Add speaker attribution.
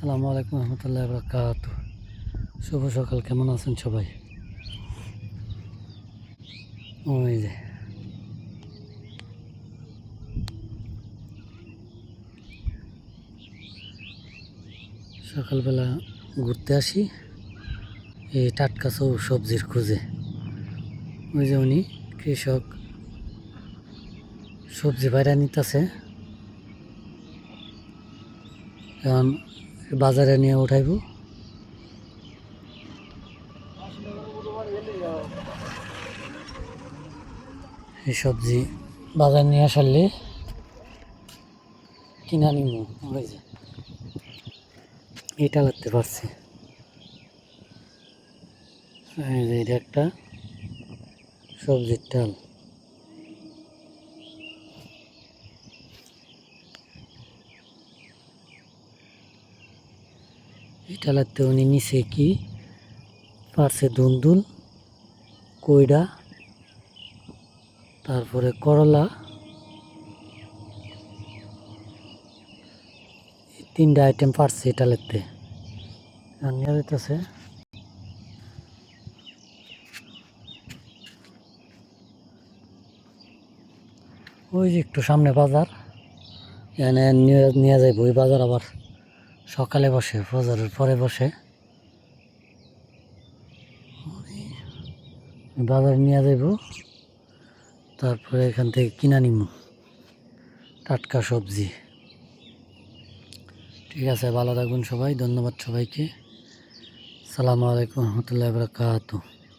Speaker 1: আসসালামু আলাইকুম রহমতুল্লাহ বরকাত। শুভ সকাল, কেমন আছেন সবাই? ওই যে সকালবেলা ঘুরতে আসি এই টাটকা সবজির খুঁজে। ওই যে উনি কৃষক সবজি বাইরে নিতেছে, এখন বাজারে নিয়ে উঠাইব। এই সবজি বাজার নিয়ে আসলে কিনা নিব। ওই যে এটা লাগতে পারছি, এই যে এটা একটা সবজির ডাল। এটা লাগতে উনি নিচে কি পারছে দুন্দুল, কইডা, তারপরে করলা, এই তিনটা আইটেম পারছে এটা লাগতে নিয়ে যেতেছে। ওই যে একটু সামনে বাজার, এখানে নিয়ে যাইব। ওই বাজার আবার সকালে বসে, বাজারের পরে বসে। বাজার নিয়ে যাইব, তারপরে এখান থেকে কিনা নিব টাটকা সবজি। ঠিক আছে, ভালো থাকবেন সবাই, ধন্যবাদ সবাইকে। আসসালামু আলাইকুম রহমতুল্লাহ বরকাতুহু।